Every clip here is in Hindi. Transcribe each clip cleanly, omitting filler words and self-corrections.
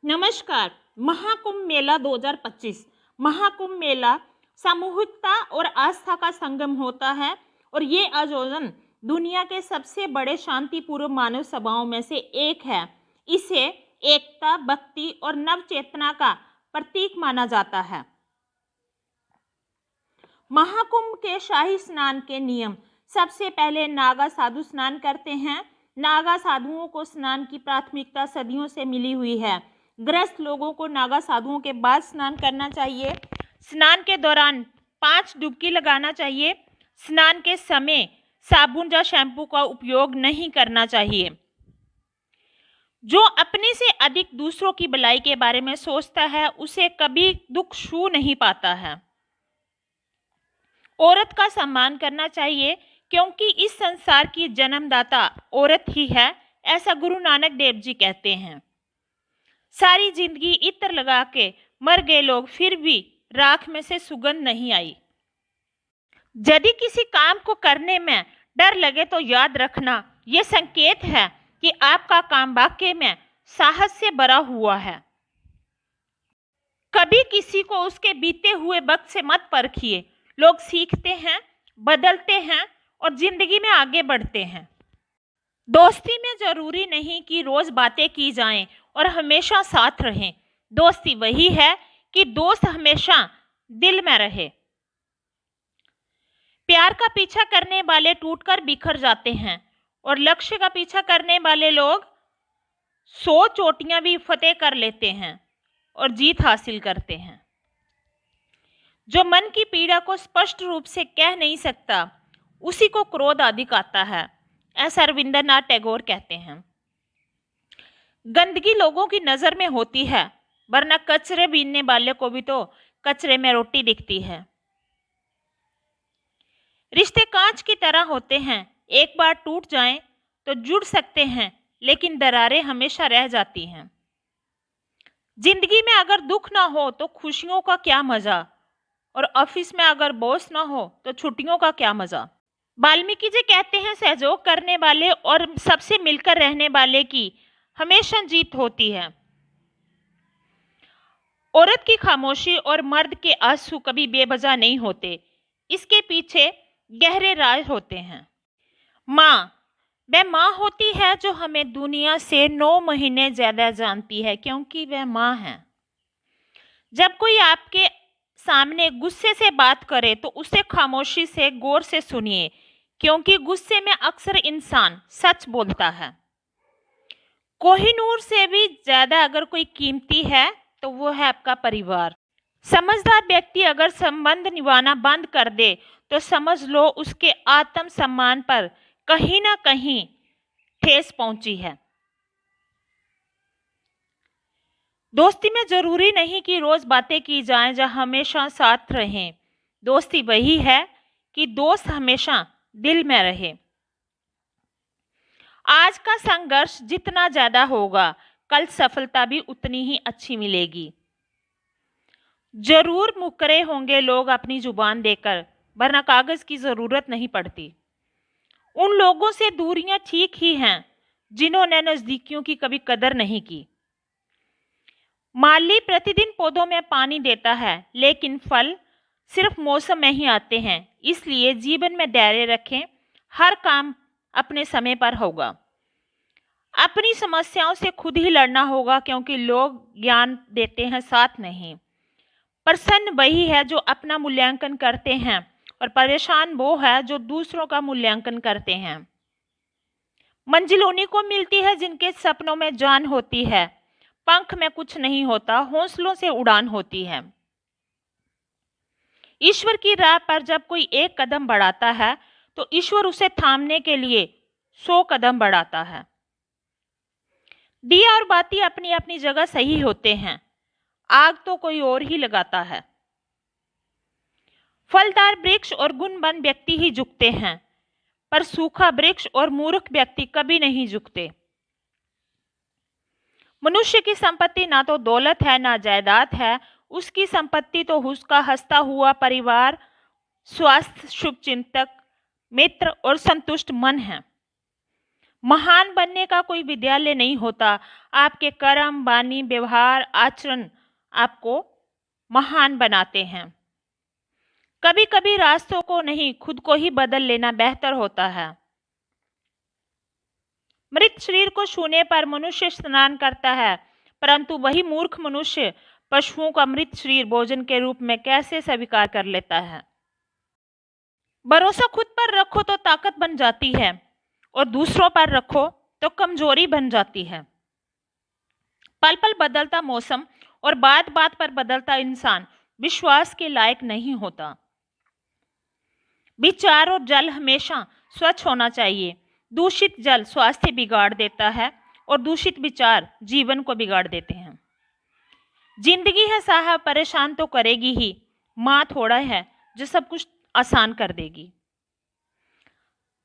नमस्कार। महाकुंभ मेला 2025। महाकुंभ मेला सामूहिकता और आस्था का संगम होता है और ये आयोजन दुनिया के सबसे बड़े शांतिपूर्ण मानव सभाओं में से एक है। इसे एकता, भक्ति और नव चेतना का प्रतीक माना जाता है। महाकुंभ के शाही स्नान के नियम। सबसे पहले नागा साधु स्नान करते हैं। नागा साधुओं को स्नान की प्राथमिकता सदियों से मिली हुई है। गृहस्थ लोगों को नागा साधुओं के बाद स्नान करना चाहिए। स्नान के दौरान 5 डुबकी लगाना चाहिए। स्नान के समय साबुन या शैम्पू का उपयोग नहीं करना चाहिए। जो अपने से अधिक दूसरों की भलाई के बारे में सोचता है उसे कभी दुख छू नहीं पाता है। औरत का सम्मान करना चाहिए क्योंकि इस संसार की जन्मदाता औरत ही है, ऐसा गुरु नानक देव जी कहते हैं। सारी जिंदगी इत्र लगा के मर गए लोग, फिर भी राख में से सुगंध नहीं आई। यदि किसी काम को करने में डर लगे तो याद रखना, ये संकेत है कि आपका काम वाकई में साहस से भरा हुआ है। कभी किसी को उसके बीते हुए वक्त से मत परखिए। लोग सीखते हैं, बदलते हैं और जिंदगी में आगे बढ़ते हैं। दोस्ती में जरूरी नहीं कि रोज बातें की जाएं और हमेशा साथ रहें। दोस्ती वही है कि दोस्त हमेशा दिल में रहे। प्यार का पीछा करने वाले टूटकर बिखर जाते हैं और लक्ष्य का पीछा करने वाले लोग 100 चोटियां भी फतेह कर लेते हैं और जीत हासिल करते हैं। जो मन की पीड़ा को स्पष्ट रूप से कह नहीं सकता उसी को क्रोध अधिक आता है, ऐसा रविंद्रनाथ टैगोर कहते हैं। गंदगी लोगों की नजर में होती है, वरना कचरे बीनने वाले को भी तो कचरे में रोटी दिखती है। रिश्ते कांच की तरह होते हैं, एक बार टूट जाएं तो जुड़ सकते हैं, लेकिन दरारें हमेशा रह जाती हैं। जिंदगी में अगर दुख ना हो तो खुशियों का क्या मजा, और ऑफिस में अगर बॉस ना हो तो छुट्टियों का क्या मजा। वाल्मीकि जी कहते हैं, सहयोग करने वाले और सबसे मिलकर रहने वाले की हमेशा जीत होती है। औरत की खामोशी और मर्द के आंसू कभी बेवजह नहीं होते, इसके पीछे गहरे राज होते हैं। माँ, वह माँ होती है जो हमें दुनिया से 9 महीने ज्यादा जानती है, क्योंकि वह माँ है। जब कोई आपके सामने गुस्से से बात करे तो उसे खामोशी से गौर से सुनिए, क्योंकि गुस्से में अक्सर इंसान सच बोलता है। कोहिनूर से भी ज्यादा अगर कोई कीमती है तो वो है आपका परिवार। समझदार व्यक्ति अगर संबंध निभाना बंद कर दे तो समझ लो उसके आत्म सम्मान पर कहीं ना कहीं ठेस पहुंची है। दोस्ती में जरूरी नहीं कि रोज बातें की जाएं या हमेशा साथ रहें। दोस्ती वही है कि दोस्त हमेशा दिल में रहे। आज का संघर्ष जितना ज्यादा होगा, कल सफलता भी उतनी ही अच्छी मिलेगी। जरूर मुकरे होंगे लोग अपनी जुबान देकर, वरना कागज की जरूरत नहीं पड़ती। उन लोगों से दूरियां ठीक ही हैं जिन्होंने नजदीकियों की कभी कदर नहीं की। माली प्रतिदिन पौधों में पानी देता है, लेकिन फल सिर्फ मौसम में ही आते हैं। इसलिए जीवन में धैर्य रखें, हर काम अपने समय पर होगा। अपनी समस्याओं से खुद ही लड़ना होगा, क्योंकि लोग ज्ञान देते हैं, साथ नहीं। प्रसन्न वही है जो अपना मूल्यांकन करते हैं और परेशान वो है जो दूसरों का मूल्यांकन करते हैं। मंजिल उन्हीं को मिलती है जिनके सपनों में जान होती है। पंख में कुछ नहीं होता, हौसलों से उड़ान होती है। ईश्वर की राह पर जब कोई एक कदम बढ़ाता है तो ईश्वर उसे थामने के लिए 100 कदम बढ़ाता है। दिया और बाती अपनी अपनी जगह सही होते हैं, आग तो कोई और ही लगाता है। फलदार वृक्ष और गुणवान व्यक्ति ही झुकते हैं, पर सूखा वृक्ष और मूर्ख व्यक्ति कभी नहीं झुकते। मनुष्य की संपत्ति ना तो दौलत है ना जायदाद है, उसकी संपत्ति तो उसका हंसता हुआ परिवार, स्वास्थ्य, शुभचिंतक, मित्र और संतुष्ट मन है। महान बनने का कोई विद्यालय नहीं होता। आपके कर्म, वाणी, व्यवहार, आचरण आपको महान बनाते हैं। कभी कभी रास्तों को नहीं, खुद को ही बदल लेना बेहतर होता है। मृत शरीर को छूने पर मनुष्य स्नान करता है, परंतु वही मूर्ख मनुष्य पशुओं का मृत शरीर भोजन के रूप में कैसे स्वीकार कर लेता है। भरोसा खुद पर रखो तो ताकत बन जाती है, और दूसरों पर रखो तो कमजोरी बन जाती है। पल पल बदलता मौसम और बात बात पर बदलता इंसान विश्वास के लायक नहीं होता। विचार और जल हमेशा स्वच्छ होना चाहिए। दूषित जल स्वास्थ्य बिगाड़ देता है और दूषित विचार जीवन को बिगाड़ देते हैं। जिंदगी है साहब, परेशान तो करेगी ही, माँ थोड़ा है जो सब कुछ आसान कर देगी।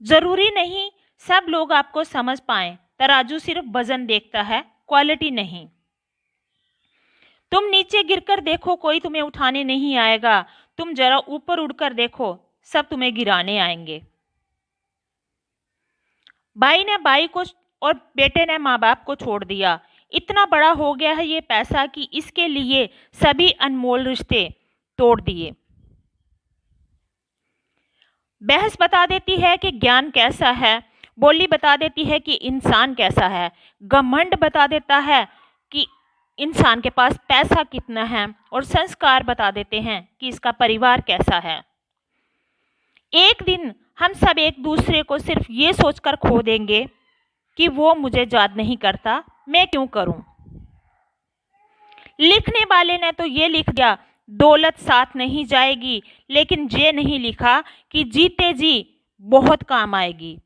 जरूरी नहीं सब लोग आपको समझ पाए। तराजू सिर्फ वजन देखता है, क्वालिटी नहीं। तुम नीचे गिरकर देखो, कोई तुम्हें उठाने नहीं आएगा। तुम जरा ऊपर उड़कर देखो, सब तुम्हें गिराने आएंगे। भाई ने भाई को और बेटे ने माँ बाप को छोड़ दिया। इतना बड़ा हो गया है ये पैसा कि इसके लिए सभी अनमोल रिश्ते तोड़ दिए। बहस बता देती है कि ज्ञान कैसा है, बोली बता देती है कि इंसान कैसा है, घमंड बता देता है कि इंसान के पास पैसा कितना है, और संस्कार बता देते हैं कि इसका परिवार कैसा है। एक दिन हम सब एक दूसरे को सिर्फ ये सोचकर खो देंगे कि वो मुझे याद नहीं करता, मैं क्यों करूं। लिखने वाले ने तो ये लिख दिया, दौलत साथ नहीं जाएगी, लेकिन ये नहीं लिखा कि जीते जी बहुत काम आएगी।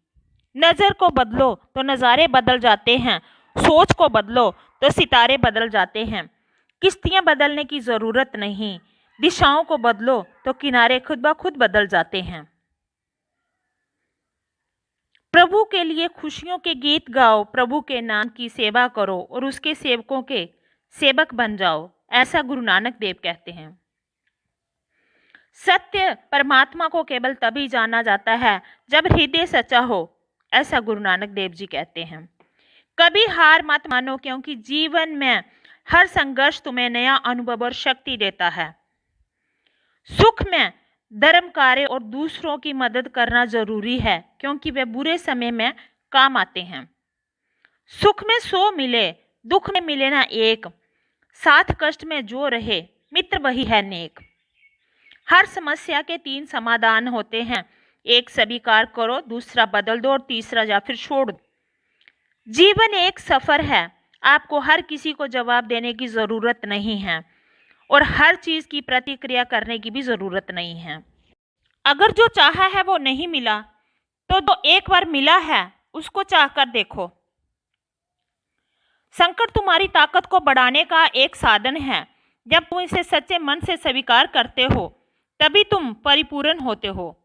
नज़र को बदलो तो नज़ारे बदल जाते हैं, सोच को बदलो तो सितारे बदल जाते हैं। किश्तियां बदलने की ज़रूरत नहीं, दिशाओं को बदलो तो किनारे खुद ब खुद बदल जाते हैं। प्रभु के लिए खुशियों के गीत गाओ, प्रभु के नाम की सेवा करो और उसके सेवकों के सेवक बन जाओ, ऐसा गुरु नानक देव कहते हैं। सत्य परमात्मा को केवल तभी जाना जाता है जब हृदय सच्चा हो, ऐसा गुरु नानक देव जी कहते हैं। कभी हार मत मानो, क्योंकि जीवन में हर संघर्ष तुम्हें नया अनुभव और शक्ति देता है। सुख में धर्म कार्य और दूसरों की मदद करना जरूरी है, क्योंकि वे बुरे समय में काम आते हैं। सुख में 100 मिले, दुख में मिले ना एक, साथ कष्ट में जो रहे मित्र वही है नेक। हर समस्या के 3 समाधान होते हैं, एक स्वीकार करो, दूसरा बदल दो और तीसरा या फिर छोड़ दो। जीवन एक सफर है, आपको हर किसी को जवाब देने की जरूरत नहीं है और हर चीज की प्रतिक्रिया करने की भी जरूरत नहीं है। अगर जो चाहा है वो नहीं मिला, तो जो एक बार मिला है उसको चाहकर देखो। संकट तुम्हारी ताकत को बढ़ाने का एक साधन है। जब तुम इसे सच्चे मन से स्वीकार करते हो, तभी तुम परिपूर्ण होते हो।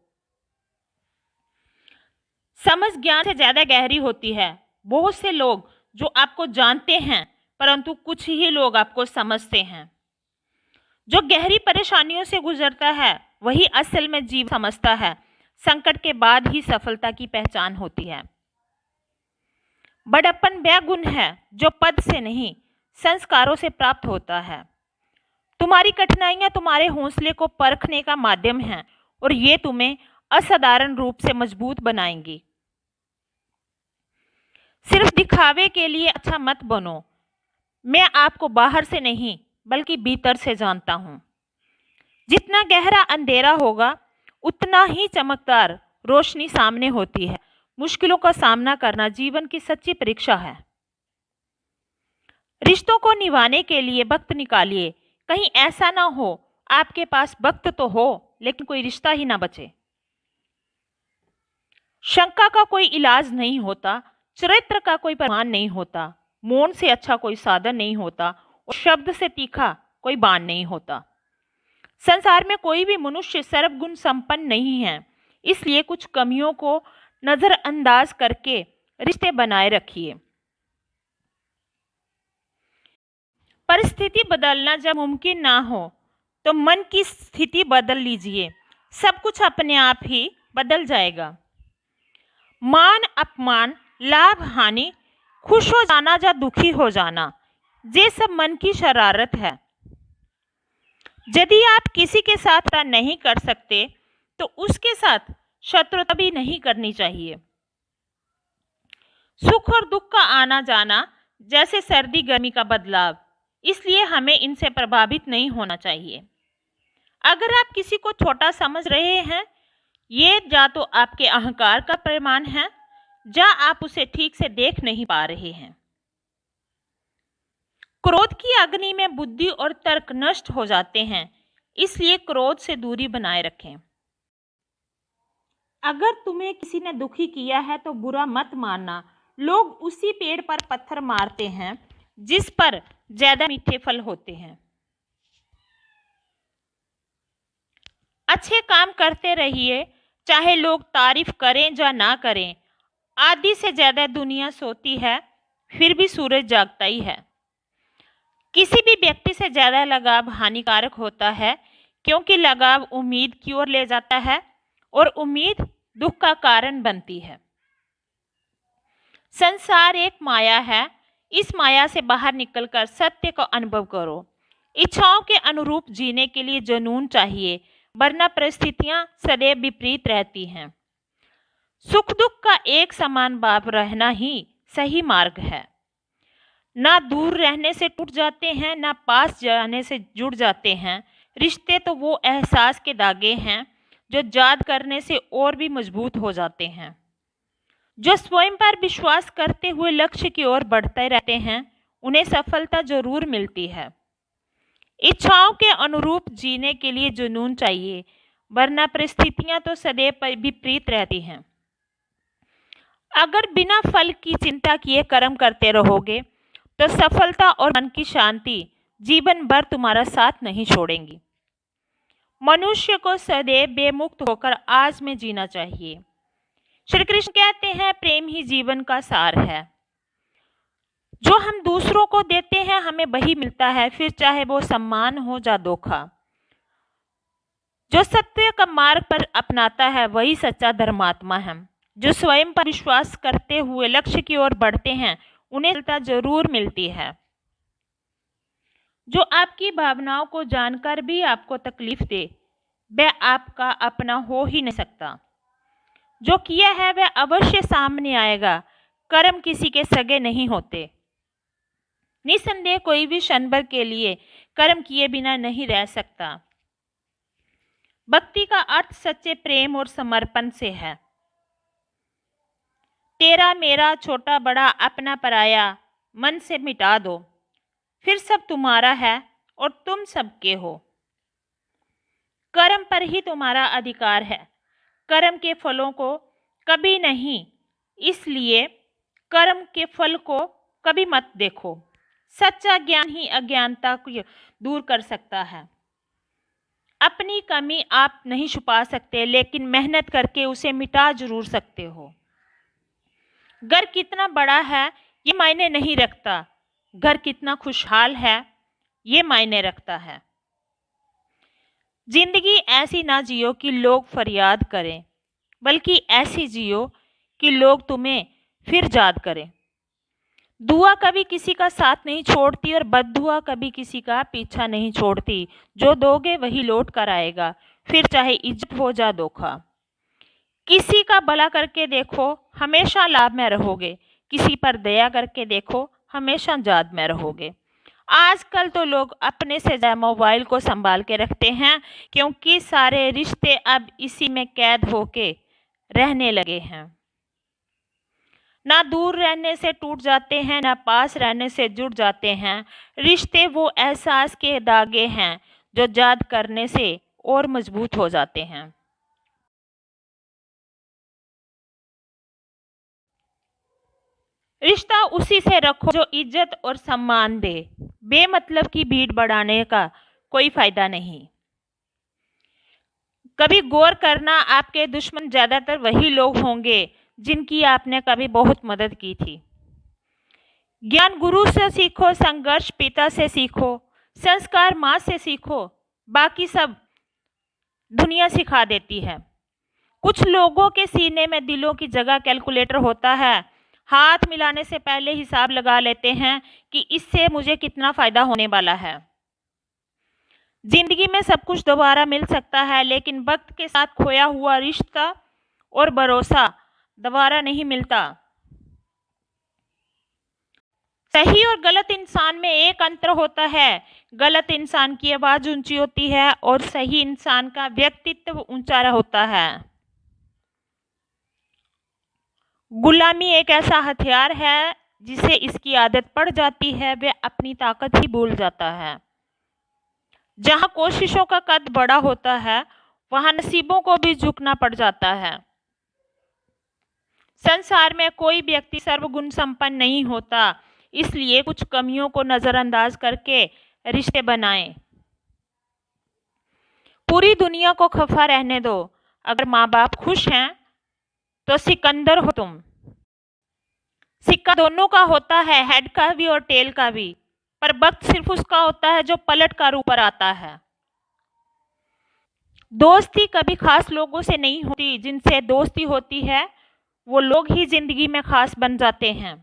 समझ ज्ञान से ज्यादा गहरी होती है। बहुत से लोग जो आपको जानते हैं, परंतु कुछ ही लोग आपको समझते हैं। जो गहरी परेशानियों से गुजरता है वही असल में जीवन समझता है। संकट के बाद ही सफलता की पहचान होती है। बड़प्पन वह गुण है जो पद से नहीं, संस्कारों से प्राप्त होता है। तुम्हारी कठिनाइयां तुम्हारे हौसले को परखने का माध्यम है और ये तुम्हें असाधारण रूप से मजबूत बनाएंगी। सिर्फ दिखावे के लिए अच्छा मत बनो। मैं आपको बाहर से नहीं बल्कि भीतर से जानता हूं। जितना गहरा अंधेरा होगा उतना ही चमकदार रोशनी सामने होती है। मुश्किलों का सामना करना जीवन की सच्ची परीक्षा है। रिश्तों को निभाने के लिए वक्त निकालिए। कहीं ऐसा ना हो आपके पास वक्त तो हो लेकिन कोई रिश्ता ही ना बचे। शंका का कोई इलाज नहीं होता, चरित्र का कोई प्रमाण नहीं होता, मौन से अच्छा कोई साधन नहीं होता और शब्द से तीखा कोई बाण नहीं होता। संसार में कोई भी मनुष्य सर्वगुण संपन्न नहीं है, इसलिए कुछ कमियों को नजरअंदाज करके रिश्ते बनाए रखिए। परिस्थिति बदलना जब मुमकिन ना हो तो मन की स्थिति बदल लीजिए, सब कुछ अपने आप ही बदल जाएगा। मान अपमान लाभ हानि, खुश हो जाना या दुखी हो जाना, ये सब मन की शरारत है। यदि आप किसी के साथ नहीं कर सकते तो उसके साथ शत्रुता भी नहीं करनी चाहिए। सुख और दुख का आना जाना जैसे सर्दी गर्मी का बदलाव, इसलिए हमें इनसे प्रभावित नहीं होना चाहिए। अगर आप किसी को छोटा समझ रहे हैं, ये या तो आपके अहंकार का प्रमाण है या आप उसे ठीक से देख नहीं पा रहे हैं। क्रोध की अग्नि में बुद्धि और तर्क नष्ट हो जाते हैं, इसलिए क्रोध से दूरी बनाए रखें। अगर तुम्हें किसी ने दुखी किया है तो बुरा मत मानना। लोग उसी पेड़ पर पत्थर मारते हैं जिस पर ज्यादा मीठे फल होते हैं। अच्छे काम करते रहिए, चाहे लोग तारीफ करें या ना करें। आधी से ज्यादा दुनिया सोती है, फिर भी सूरज जागता ही है। किसी भी व्यक्ति से ज्यादा लगाव हानिकारक होता है, क्योंकि लगाव उम्मीद की ओर ले जाता है और उम्मीद दुख का कारण बनती है। संसार एक माया है, इस माया से बाहर निकलकर सत्य का अनुभव करो। इच्छाओं के अनुरूप जीने के लिए जुनून चाहिए, वरना परिस्थितियां सदैव विपरीत रहती हैं। सुख दुख का एक समान भाव रहना ही सही मार्ग है। ना दूर रहने से टूट जाते हैं, ना पास जाने से जुड़ जाते हैं। रिश्ते तो वो एहसास के धागे हैं जो याद करने से और भी मजबूत हो जाते हैं। जो स्वयं पर विश्वास करते हुए लक्ष्य की ओर बढ़ते रहते हैं, उन्हें सफलता जरूर मिलती है। इच्छाओं के अनुरूप जीने के लिए जुनून चाहिए, वरना परिस्थितियां तो सदैव विपरीत रहती हैं। अगर बिना फल की चिंता किए कर्म करते रहोगे तो सफलता और मन की शांति जीवन भर तुम्हारा साथ नहीं छोड़ेंगी। मनुष्य को सदैव बेमुक्त होकर आज में जीना चाहिए। श्री कृष्ण कहते हैं, प्रेम ही जीवन का सार है। जो हम दूसरों को देते हैं हमें वही मिलता है, फिर चाहे वो सम्मान हो या धोखा। जो सत्य का मार्ग पर अपनाता है वही सच्चा धर्मात्मा है। जो स्वयं पर विश्वास करते हुए लक्ष्य की ओर बढ़ते हैं उन्हें सफलता जरूर मिलती है। जो आपकी भावनाओं को जानकर भी आपको तकलीफ दे वह आपका अपना हो ही नहीं सकता। जो किया है वह अवश्य सामने आएगा। कर्म किसी के सगे नहीं होते। निसंदेह कोई भी क्षण भर के लिए कर्म किए बिना नहीं रह सकता। भक्ति का अर्थ सच्चे प्रेम और समर्पण से है। तेरा मेरा छोटा बड़ा अपना पराया मन से मिटा दो, फिर सब तुम्हारा है और तुम सबके हो। कर्म पर ही तुम्हारा अधिकार है, कर्म के फलों को कभी नहीं, इसलिए कर्म के फल को कभी मत देखो। सच्चा ज्ञान ही अज्ञानता को दूर कर सकता है। अपनी कमी आप नहीं छुपा सकते, लेकिन मेहनत करके उसे मिटा जरूर सकते हो। घर कितना बड़ा है ये मायने नहीं रखता, घर कितना खुशहाल है ये मायने रखता है। जिंदगी ऐसी ना जियो कि लोग फरियाद करें, बल्कि ऐसी जियो कि लोग तुम्हें फिर याद करें। दुआ कभी किसी का साथ नहीं छोड़ती और बद्दुआ कभी किसी का पीछा नहीं छोड़ती। जो दोगे वही लौट कर आएगा, फिर चाहे इज्जत हो या धोखा। किसी का भला करके देखो, हमेशा लाभ में रहोगे। किसी पर दया करके देखो, हमेशा याद में रहोगे। आजकल तो लोग अपने से ज़्यादा मोबाइल को संभाल के रखते हैं, क्योंकि सारे रिश्ते अब इसी में कैद होके रहने लगे हैं। ना दूर रहने से टूट जाते हैं, ना पास रहने से जुड़ जाते हैं। रिश्ते वो एहसास के धागे हैं जो याद करने से और मजबूत हो जाते हैं। रिश्ता उसी से रखो जो इज्जत और सम्मान दे। बेमतलब की भीड़ बढ़ाने का कोई फायदा नहीं। कभी गौर करना, आपके दुश्मन ज्यादातर वही लोग होंगे जिनकी आपने कभी बहुत मदद की थी। ज्ञान गुरु से सीखो, संघर्ष पिता से सीखो, संस्कार माँ से सीखो, बाकी सब दुनिया सिखा देती है। कुछ लोगों के सीने में दिलों की जगह कैलकुलेटर होता है, हाथ मिलाने से पहले हिसाब लगा लेते हैं कि इससे मुझे कितना फ़ायदा होने वाला है। जिंदगी में सब कुछ दोबारा मिल सकता है, लेकिन वक्त के साथ खोया हुआ रिश्ता और भरोसा दोबारा नहीं मिलता। सही और गलत इंसान में एक अंतर होता है। गलत इंसान की आवाज़ ऊंची होती है और सही इंसान का व्यक्तित्व ऊंचा होता है। गुलामी एक ऐसा हथियार है जिसे इसकी आदत पड़ जाती है, वह अपनी ताकत ही भूल जाता है। जहां कोशिशों का कद बड़ा होता है, वहां नसीबों को भी झुकना पड़ जाता है। संसार में कोई व्यक्ति सर्वगुण संपन्न नहीं होता, इसलिए कुछ कमियों को नजरअंदाज करके रिश्ते बनाएं। पूरी दुनिया को खफा रहने दो, अगर माँ बाप खुश हैं तो सिकंदर हो तुम। सिक्का दोनों का होता है, हेड का भी और टेल का भी, पर वक्त सिर्फ उसका होता है जो पलट कर ऊपर आता है। दोस्ती कभी खास लोगों से नहीं होती, जिनसे दोस्ती होती है वो लोग ही जिंदगी में खास बन जाते हैं।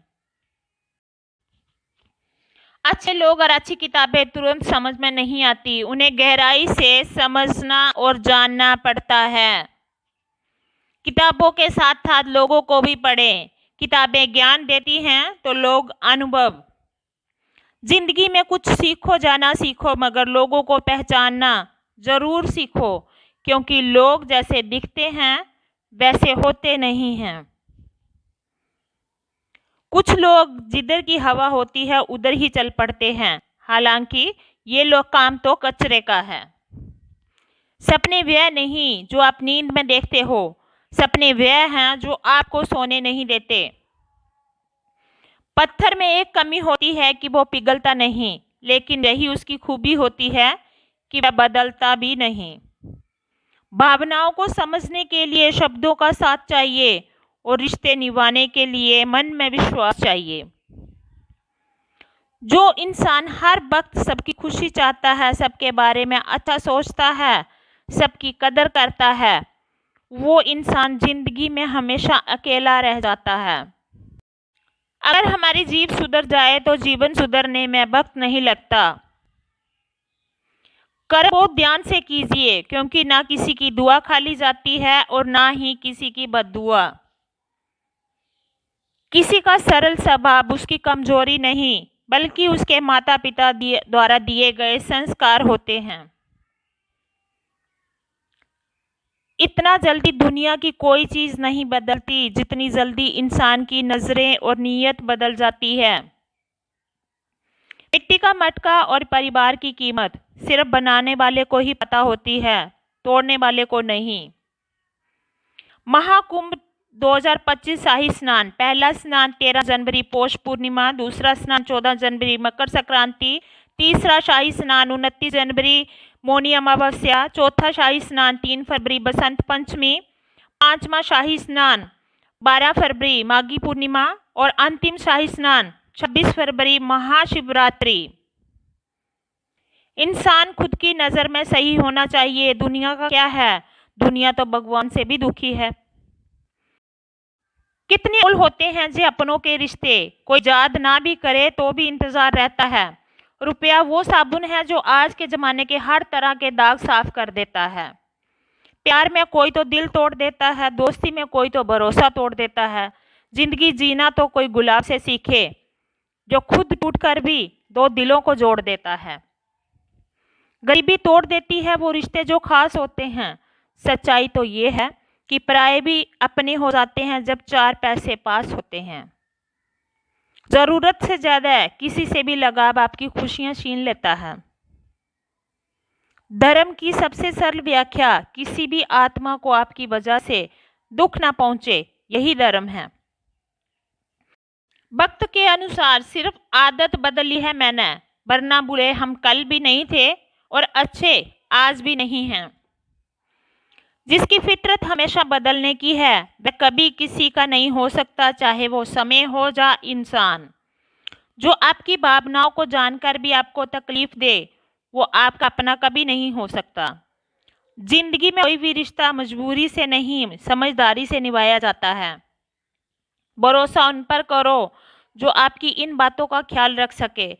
अच्छे लोग और अच्छी किताबें तुरंत समझ में नहीं आती, उन्हें गहराई से समझना और जानना पड़ता है। किताबों के साथ साथ लोगों को भी पढ़ें। किताबें ज्ञान देती हैं तो लोग अनुभव। जिंदगी में कुछ सीखो जाना सीखो, मगर लोगों को पहचानना जरूर सीखो, क्योंकि लोग जैसे दिखते हैं वैसे होते नहीं हैं। कुछ लोग जिधर की हवा होती है उधर ही चल पड़ते हैं, हालांकि ये लोग काम तो कचरे का है। सपने वह नहीं जो आप नींद में देखते हो, सपने वह हैं जो आपको सोने नहीं देते। पत्थर में एक कमी होती है कि वो पिघलता नहीं, लेकिन यही उसकी खूबी होती है कि वह बदलता भी नहीं। भावनाओं को समझने के लिए शब्दों का साथ चाहिए और रिश्ते निभाने के लिए मन में विश्वास चाहिए। जो इंसान हर वक्त सबकी खुशी चाहता है, सबके बारे में अच्छा सोचता है, सबकी कदर करता है, वो इंसान जिंदगी में हमेशा अकेला रह जाता है। अगर हमारी जीभ सुधर जाए तो जीवन सुधरने में वक्त नहीं लगता। कर्म को ध्यान से कीजिए, क्योंकि ना किसी की दुआ खाली जाती है और ना ही किसी की बद्दुआ। किसी का सरल स्वभाव उसकी कमजोरी नहीं, बल्कि उसके माता पिता द्वारा दिए गए संस्कार होते हैं। इतना जल्दी दुनिया की कोई चीज नहीं बदलती जितनी जल्दी इंसान की नजरें और नीयत बदल जाती है। मिट्टी का मटका और परिवार की कीमत सिर्फ बनाने वाले को ही पता होती है, तोड़ने वाले को नहीं। महाकुंभ 2025 शाही स्नान। पहला स्नान 13 जनवरी पौष पूर्णिमा, दूसरा स्नान 14 जनवरी मकर संक्रांति, तीसरा शाही स्नान 29 जनवरी मौनी अमावस्या, चौथा शाही स्नान 3 फरवरी बसंत पंचमी, पांचवा शाही स्नान 12 फरवरी माघी पूर्णिमा और अंतिम शाही स्नान 26 फरवरी महाशिवरात्रि। इंसान खुद की नज़र में सही होना चाहिए। दुनिया का क्या है, दुनिया तो भगवान से भी दुखी है। कितने लोग होते हैं जो अपनों के रिश्ते कोई याद ना भी करे तो भी इंतजार रहता है। रुपया वो साबुन है जो आज के ज़माने के हर तरह के दाग साफ कर देता है। प्यार में कोई तो दिल तोड़ देता है, दोस्ती में कोई तो भरोसा तोड़ देता है। जिंदगी जीना तो कोई गुलाब से सीखे जो खुद टूट कर भी दो दिलों को जोड़ देता है। गरीबी तोड़ देती है वो रिश्ते जो खास होते हैं। सच्चाई तो ये है कि पराये भी अपने हो जाते हैं जब चार पैसे पास होते हैं। जरूरत से ज्यादा किसी से भी लगाव आपकी खुशियां छीन लेता है। धर्म की सबसे सरल व्याख्या, किसी भी आत्मा को आपकी वजह से दुख ना पहुंचे, यही धर्म है। वक्त के अनुसार सिर्फ आदत बदली है मैंने, वरना बुरे हम कल भी नहीं थे और अच्छे आज भी नहीं हैं। जिसकी फितरत हमेशा बदलने की है वह कभी किसी का नहीं हो सकता, चाहे वो समय हो या इंसान। जो आपकी भावनाओं को जानकर भी आपको तकलीफ दे वो आपका अपना कभी नहीं हो सकता। जिंदगी में कोई भी रिश्ता मजबूरी से नहीं, समझदारी से निभाया जाता है। भरोसा उन पर करो जो आपकी इन बातों का ख्याल रख सके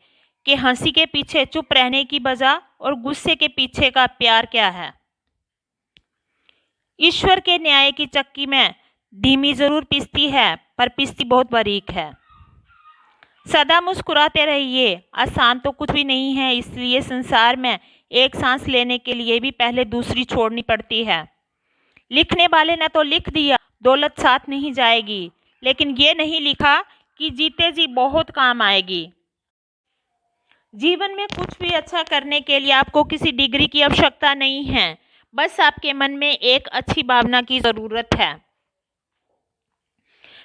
कि हंसी के पीछे चुप रहने की वजह और गुस्से के पीछे का प्यार क्या है। ईश्वर के न्याय की चक्की में धीमी जरूर पिसती है, पर पिसती बहुत बारीक है। सदा मुस्कुराते रहिए। आसान तो कुछ भी नहीं है, इसलिए संसार में एक सांस लेने के लिए भी पहले दूसरी छोड़नी पड़ती है। लिखने वाले ने तो लिख दिया, दौलत साथ नहीं जाएगी, लेकिन ये नहीं लिखा कि जीते जी बहुत काम आएगी। जीवन में कुछ भी अच्छा करने के लिए आपको किसी डिग्री की आवश्यकता नहीं है, बस आपके मन में एक अच्छी भावना की ज़रूरत है।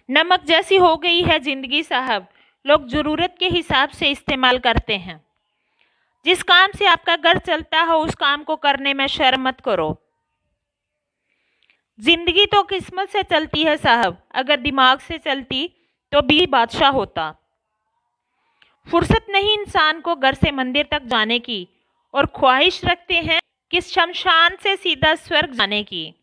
नमक जैसी हो गई है जिंदगी साहब, लोग ज़रूरत के हिसाब से इस्तेमाल करते हैं। जिस काम से आपका घर चलता हो उस काम को करने में शर्म मत करो। जिंदगी तो किस्मत से चलती है साहब, अगर दिमाग से चलती तो भी बादशाह होता। फुर्सत नहीं इंसान को घर से मंदिर तक जाने की, और ख्वाहिश रखते हैं कि शमशान से सीधा स्वर्ग जाने की।